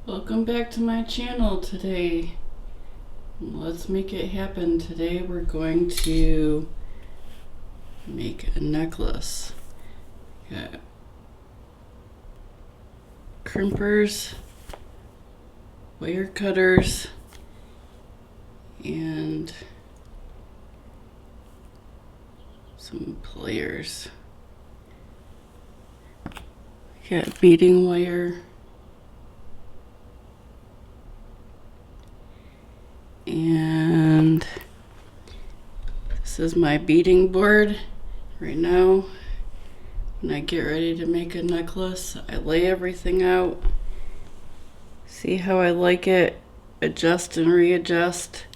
Welcome back to my channel today. Let's make it happen. Today we're going to make a necklace. Got crimpers, wire cutters, and some pliers. Got beading wire. And this is my beading board. Right now, when I get ready to make a necklace, I lay everything out, see how I like it, adjust and readjust.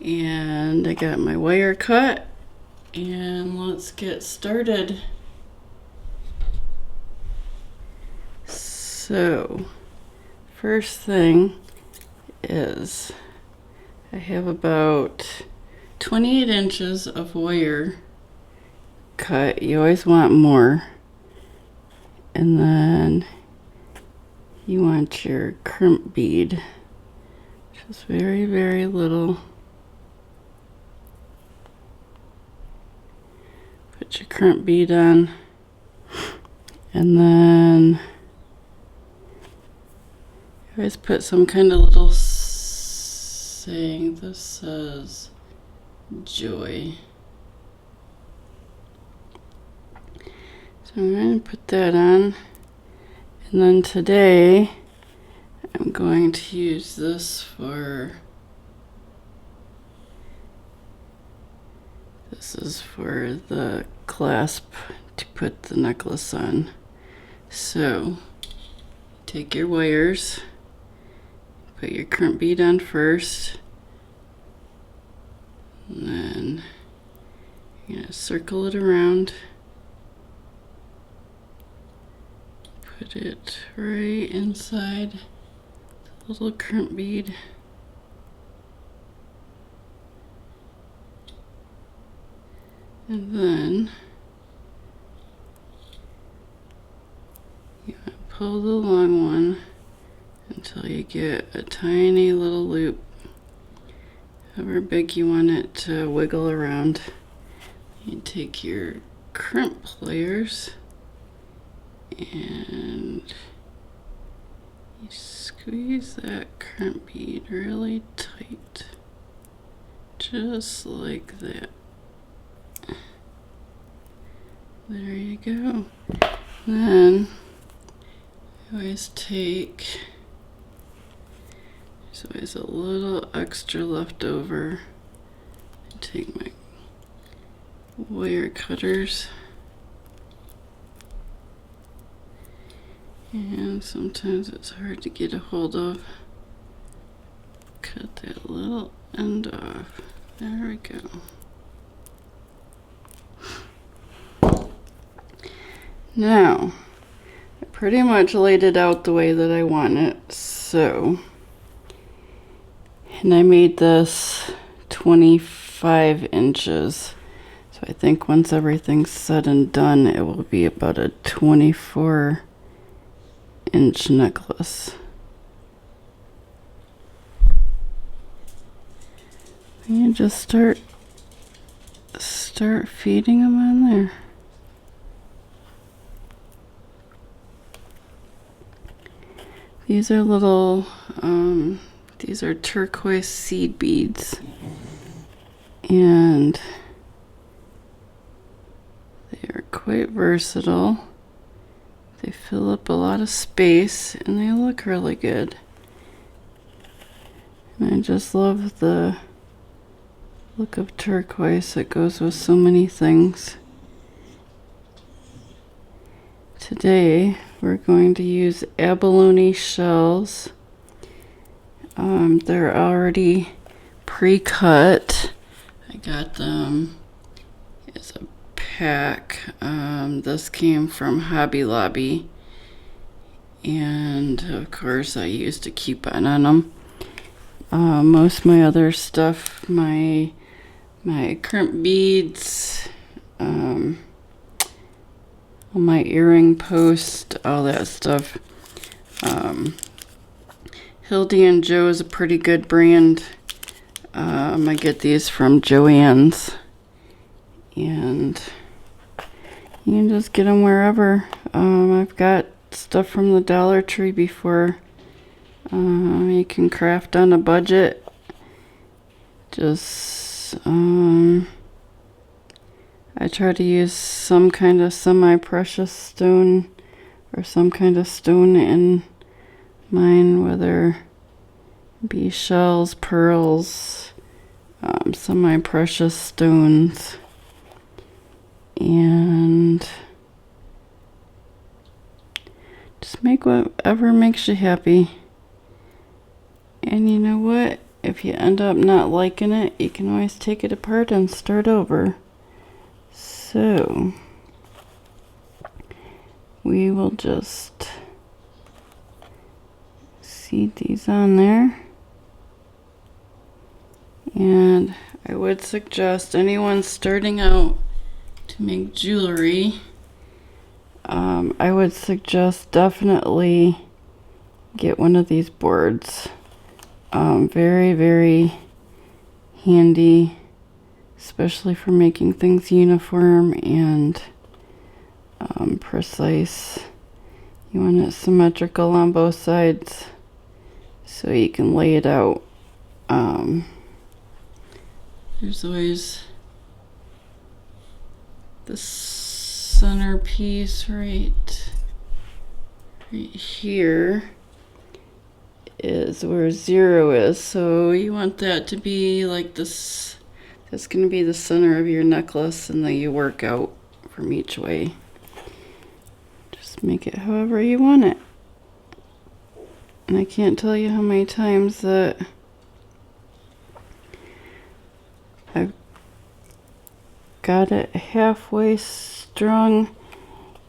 And I got my wire cut, and let's get started. So, first thing is I have about 28 inches of wire cut. You always want more. And then you want your crimp bead. Just very, very little. Put your crimp bead on. And then I always put some kind of little saying. This says joy. So I'm going to put that on. And then today I'm going to use this for, this is for the clasp to put the necklace on. So take your wires. Put your crimp bead on first, and then you're going to circle it around. Put it right inside the little crimp bead. And then you want to pull the long one until you get a tiny little loop, however big you want it to wiggle around. You take your crimp pliers and you squeeze that crimp bead really tight, just like that. There you go. Then I always take, there's always a little extra left over. I take my wire cutters, and sometimes it's hard to get a hold of. Cut that little end off. There we go. Now, I pretty much laid it out the way that I want it, so, and I made this 25 inches. So I think once everything's said and done, it will be about a 24-inch necklace. And you just start feeding them on there. These are little, these are turquoise seed beads, and they are quite versatile. They fill up a lot of space, and they look really good. And I just love the look of turquoise. It goes with so many things. Today we're going to use abalone shells. They're already pre-cut. I got them as a pack. This came from Hobby Lobby, and of course I used a coupon on them. Most of my other stuff, my crimp beads, my earring post, all that stuff, Hildy and Joe is a pretty good brand. I get these from Joann's, and you can just get them wherever. I've got stuff from the Dollar Tree before. You can craft on a budget. Just I try to use some kind of semi-precious stone or some kind of stone in mine, whether it be shells, pearls, semi-precious stones, and just make whatever makes you happy. And you know what? If you end up not liking it, you can always take it apart and start over. So we will just seed these on there. And I would suggest anyone starting out to make jewelry, I would suggest definitely get one of these boards. Very, very handy, especially for making things uniform and precise. You want it symmetrical on both sides so you can lay it out. There's always the centerpiece right here is where 0 is, so you want that to be like this. That's going to be the center of your necklace, and then you work out from each way. Just make it however you want it. And I can't tell you how many times that I've got it halfway strung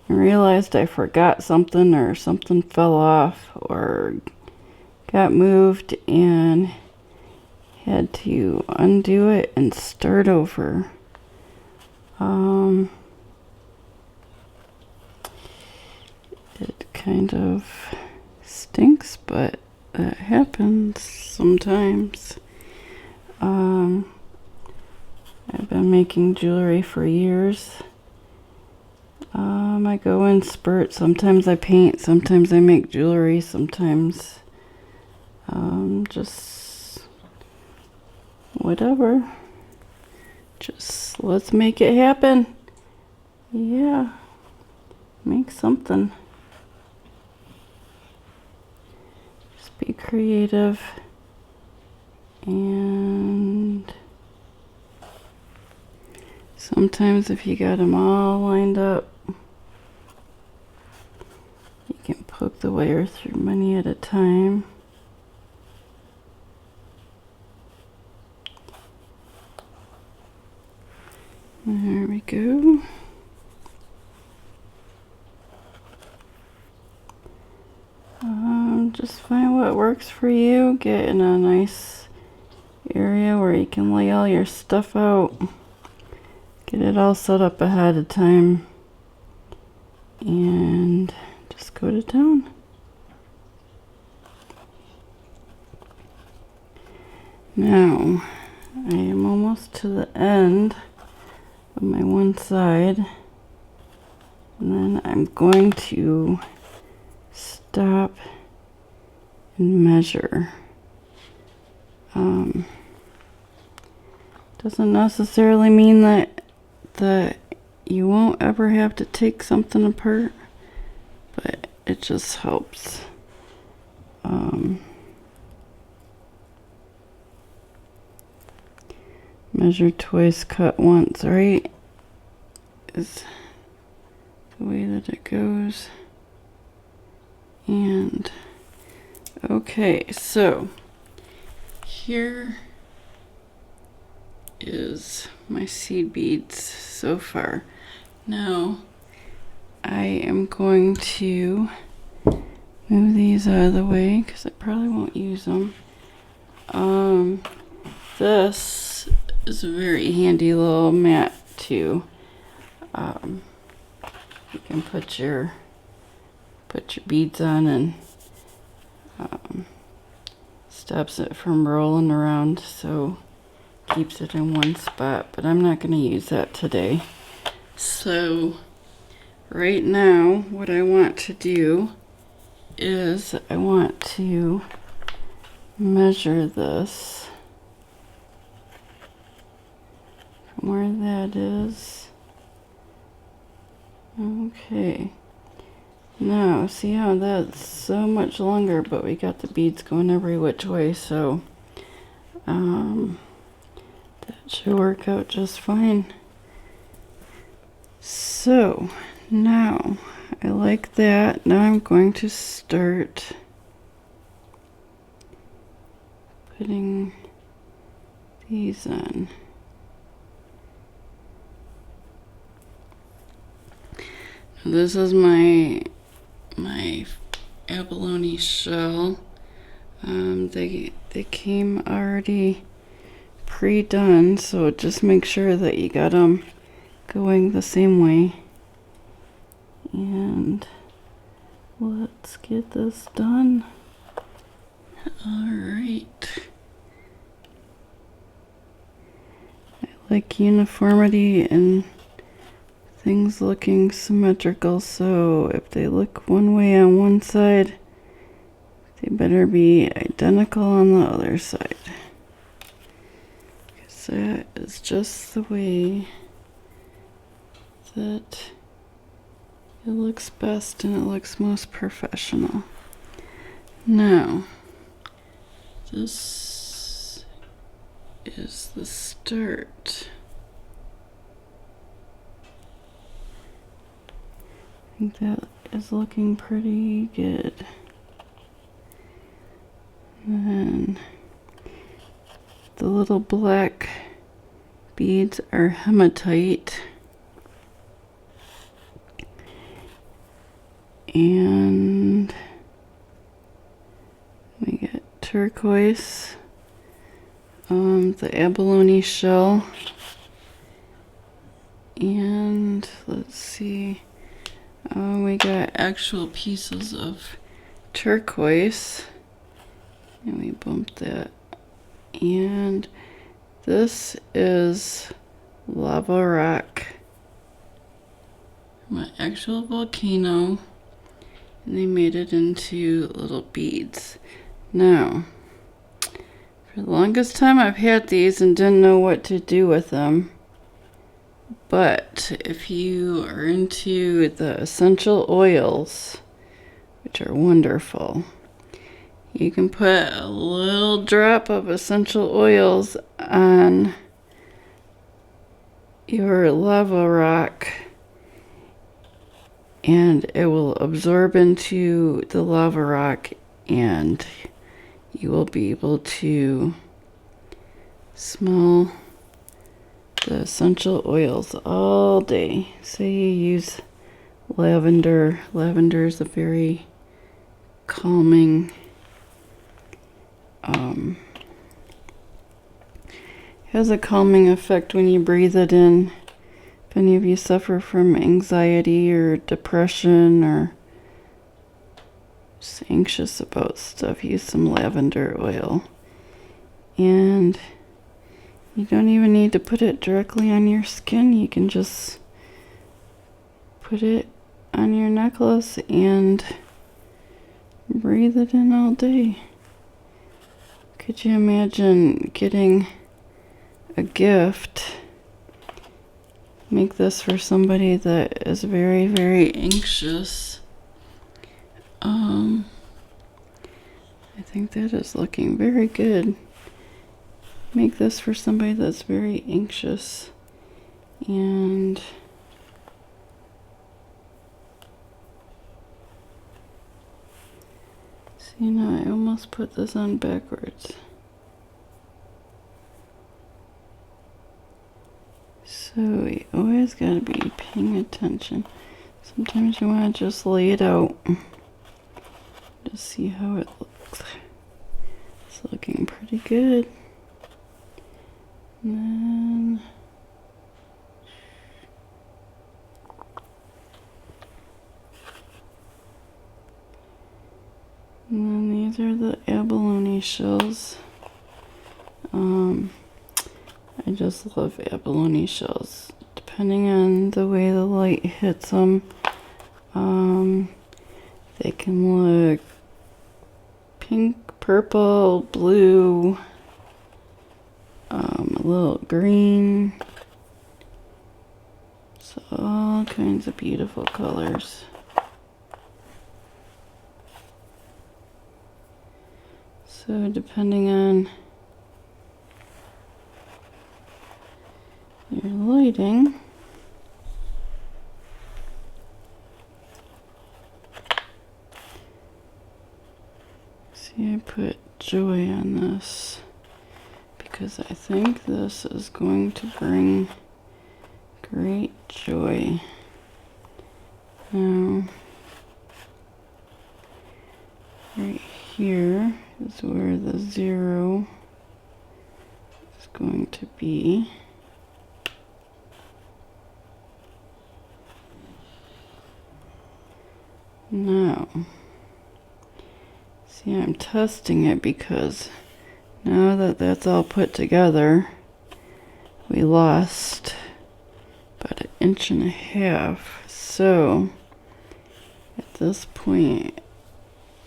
and realized I forgot something, or something fell off or got moved, and had to undo it and start over. It kind of stinks, but that happens sometimes. I've been making jewelry for years. I go in spurts. Sometimes I paint, sometimes I make jewelry, sometimes just whatever. Just let's make it happen. Yeah, make something. Just be creative. And sometimes if you got them all lined up, you can poke the wire through many at a time. There we go. Just find what works for you. Get in a nice area where you can lay all your stuff out. Get it all set up ahead of time. And just go to town. Now, I am almost to the end of my one side, and then I'm going to stop and measure. Doesn't necessarily mean that you won't ever have to take something apart, but it just helps. Measure twice, cut once, right? Is the way that it goes. And okay, so here is my seed beads so far. Now I am going to move these out of the way because I probably won't use them. This is a very handy little mat too. You can put your beads on and stops it from rolling around, so keeps it in one spot, but I'm not going to use that today. So right now what I want to do is I want to measure this from where that is. Okay, now see how that's so much longer, but we got the beads going every which way, so that should work out just fine. So now I like that. Now I'm going to start putting these on. Now this is my abalone shell. They came already pre-done, so just make sure that you got them going the same way. And let's get this done. All right. I like uniformity and things looking symmetrical, so if they look one way on one side, they better be identical on the other side. Because that is just the way that it looks best and it looks most professional. Now, this is the start. I think that is looking pretty good. And then the little black beads are hematite. And we get turquoise, the abalone shell, and let's see, we got actual pieces of turquoise, and we bumped that, and this is lava rock, my actual volcano. And they made it into little beads. Now, for the longest time I've had these and didn't know what to do with them. But if you are into the essential oils, which are wonderful, you can put a little drop of essential oils on your lava rock, and it will absorb into the lava rock, and you will be able to smell the essential oils all day. Say you use lavender. Lavender is a very calming, has a calming effect when you breathe it in. If any of you suffer from anxiety or depression or just anxious about stuff, use some lavender oil. And you don't even need to put it directly on your skin. You can just put it on your necklace and breathe it in all day. Could you imagine getting a gift? Make this for somebody that is very, very anxious. I think that is looking very good. Make this for somebody that's very anxious. And see, now I almost put this on backwards. So you always gotta be paying attention. Sometimes you wanna just lay it out. Just see how it looks. It's looking pretty good. And then these are the abalone abalone shells. I just love abalone shells. Depending on the way the light hits them, they can look pink, purple, blue, a little green. So all kinds of beautiful colors. So depending on your lighting, see, I put joy on this because I think this is going to bring great joy. Now, right here is where the 0 is going to be. Now, see, I'm testing it because now that that's all put together, we lost about 1.5 inches. So at this point,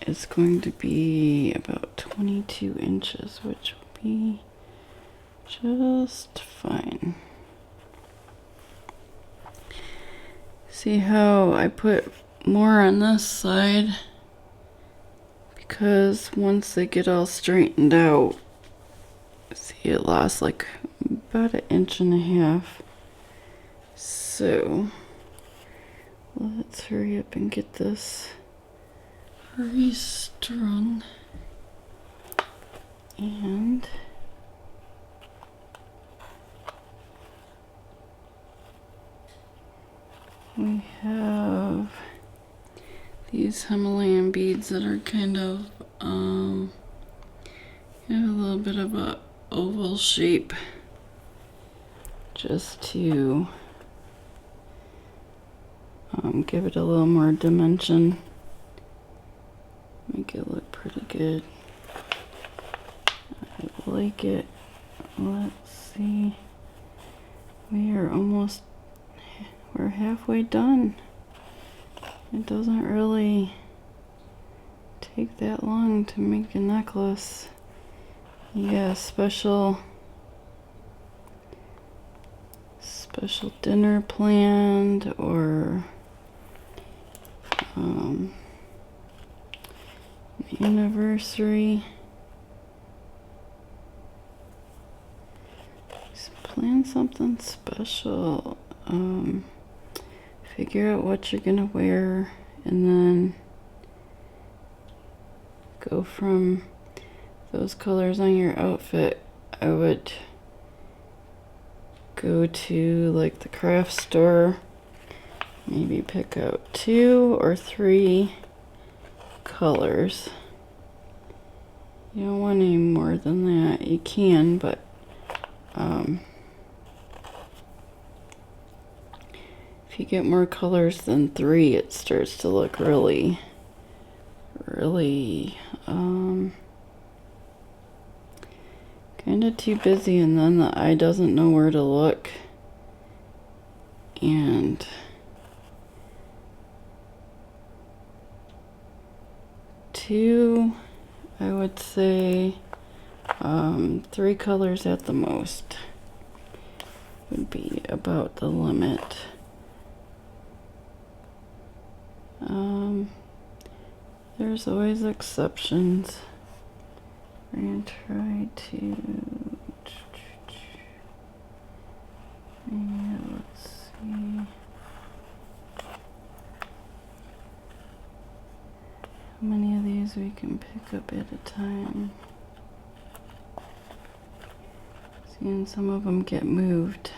it's going to be about 22 inches, which will be just fine. See how I put more on this side? Because once they get all straightened out, see, it lost like about 1.5 inches. So let's hurry up and get this restrung. And we have these Himalayan beads that are kind of have a little bit of a oval shape, just to give it a little more dimension, make it look pretty good. I like it. Let's see, we're halfway done. It doesn't really take that long to make a necklace. Yeah, special dinner planned, or anniversary. Just plan something special. Figure out what you're gonna wear, and then go from those colors on your outfit. I would go to like the craft store, maybe pick out 2 or 3 colors. You don't want any more than that. You can, but if you get more colors than 3, it starts to look really kind of too busy, and then the eye doesn't know where to look. And two, I would say 3 colors at the most would be about the limit. There's always exceptions. We're gonna try to, yeah, let's see. How many of these we can pick up at a time. Seeing some of them get moved,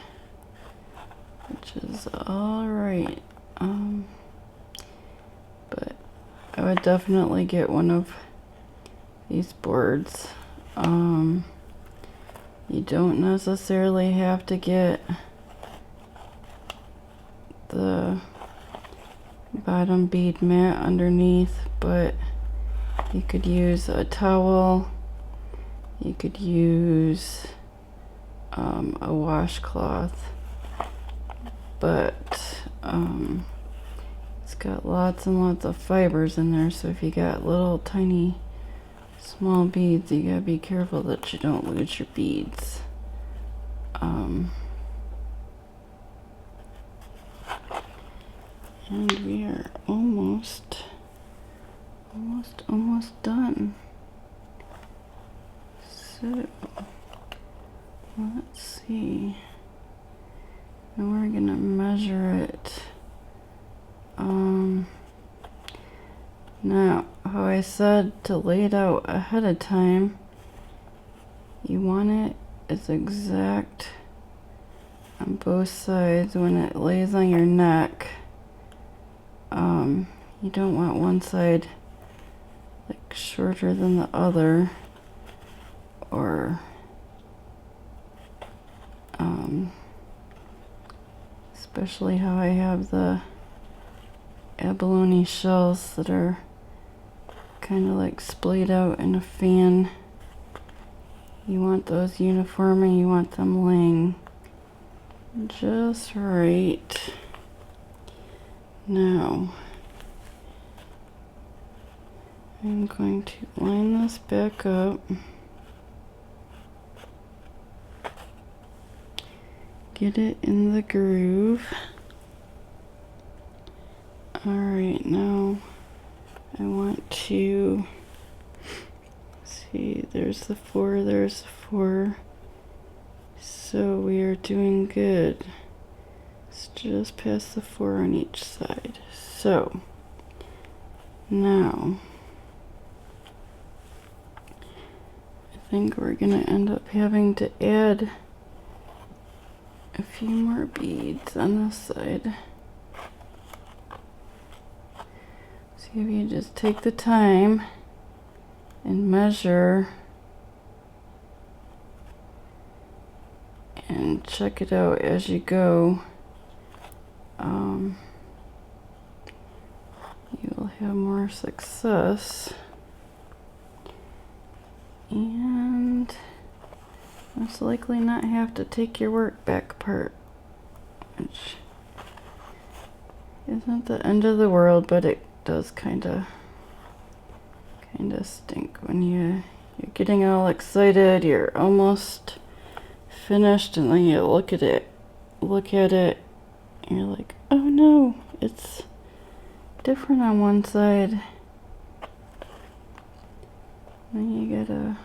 which is alright. But I would definitely get one of these boards. You don't necessarily have to get the bottom bead mat underneath, but you could use a towel You could use a washcloth, but it's got lots and lots of fibers in there, so if you got little tiny small beads, you gotta be careful that you don't lose your beads. And we are almost done. So let's see. And we're gonna measure it. Now, how I said to lay it out ahead of time, you want it as exact on both sides when it lays on your neck. You don't want one side like shorter than the other, or especially how I have the abalone shells that are kind of like splayed out in a fan. You want those uniform and you want them laying just right. Now I'm going to line this back up. Get it in the groove. Alright, now I want to see, there's the 4, there's the 4. So we are doing good. It's just past the 4 on each side. So now I think we're gonna end up having to add a few more beads on this side. See if you just take the time and measure and check it out as you go. You'll have more success and most likely not have to take your work back apart, which isn't the end of the world, but it does kind of stink when you're getting all excited, you're almost finished, and then you look at it, and you're like, oh no, it's different on one side. Then you gotta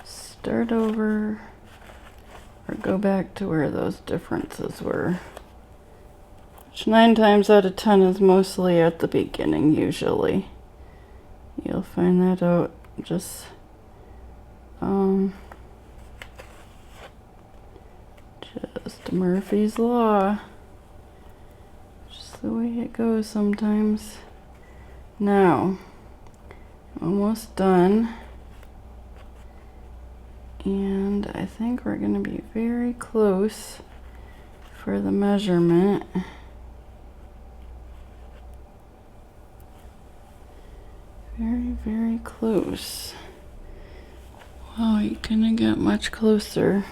start over or go back to where those differences were, which 9 times out of 10 is mostly at the beginning. Usually you'll find that out. Just Murphy's Law, just the way it goes sometimes. Now almost done, and I think we're going to be very close for the measurement. Very, very close. Wow, you couldn't get much closer.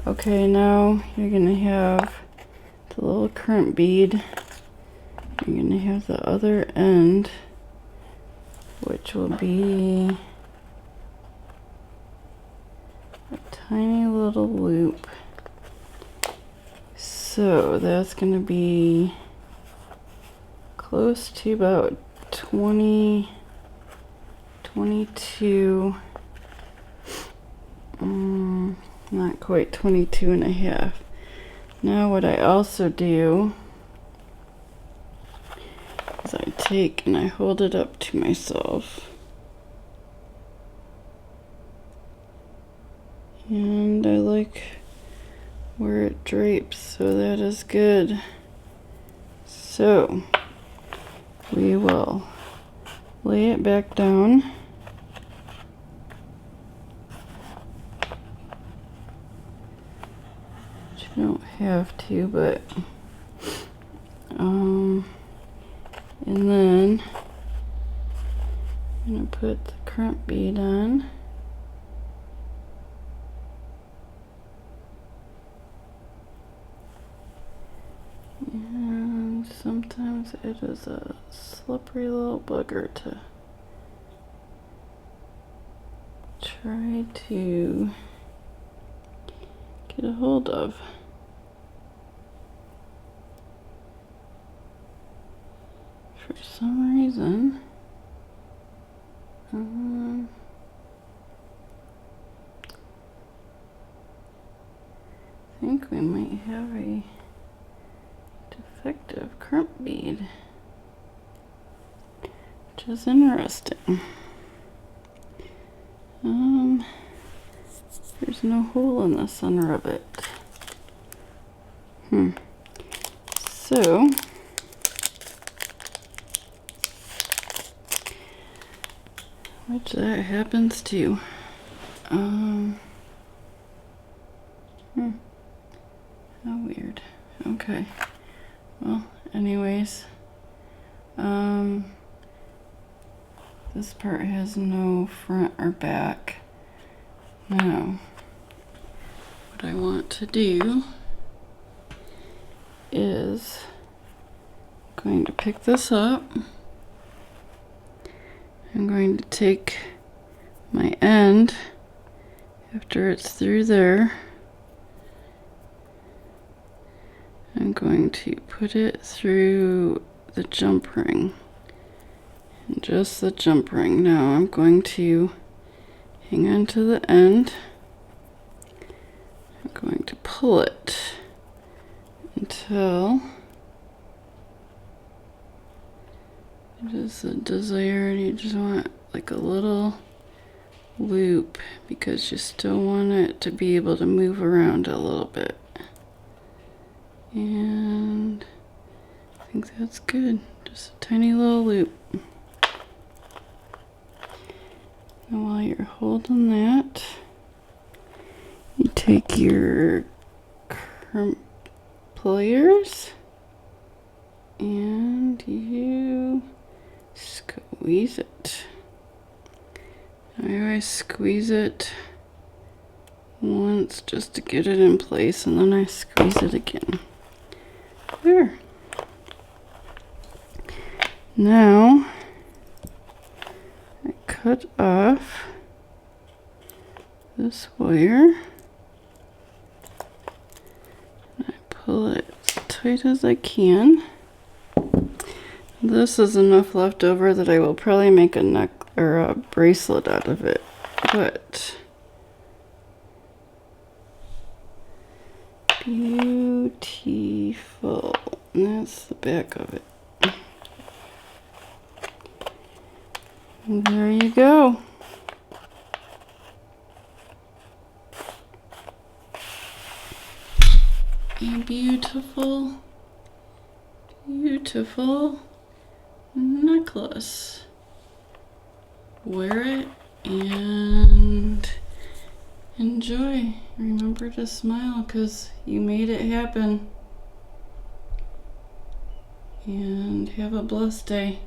Okay, now you're going to have the little current bead. You're going to have the other end, which will be a tiny little loop. So that's going to be close to about 20, 22, not quite 22 and a half. Now what I also do is I take and I hold it up to myself, and I like where it drapes, so that is good. So we will lay it back down. You don't have to, but and then I'm gonna put the crump bead on. And sometimes it is a slippery little bugger to try to get a hold of. For some reason, I think we might have a defective crump bead, which is interesting. There's no hole in the center of it. So which that happens to. How weird. Okay. Well, anyways, this part has no front or back. Now, what I want to do is I'm going to pick this up. I'm going to take my end after it's through there. I'm going to put it through the jump ring, and just the jump ring. Now I'm going to hang on to the end. I'm going to pull it until it is the desired. You just want like a little loop because you still want it to be able to move around a little bit. And I think that's good. Just a tiny little loop. And while you're holding that, you take your pliers and you squeeze it. I always squeeze it once just to get it in place, and then I squeeze it again. There. Now I cut off this wire and I pull it as tight as I can. This is enough left over that I will probably make a neck or a bracelet out of it, but beautiful. And that's the back of it. And there you go. A beautiful, beautiful necklace. Wear it and enjoy. Remember to smile because you made it happen. And have a blessed day.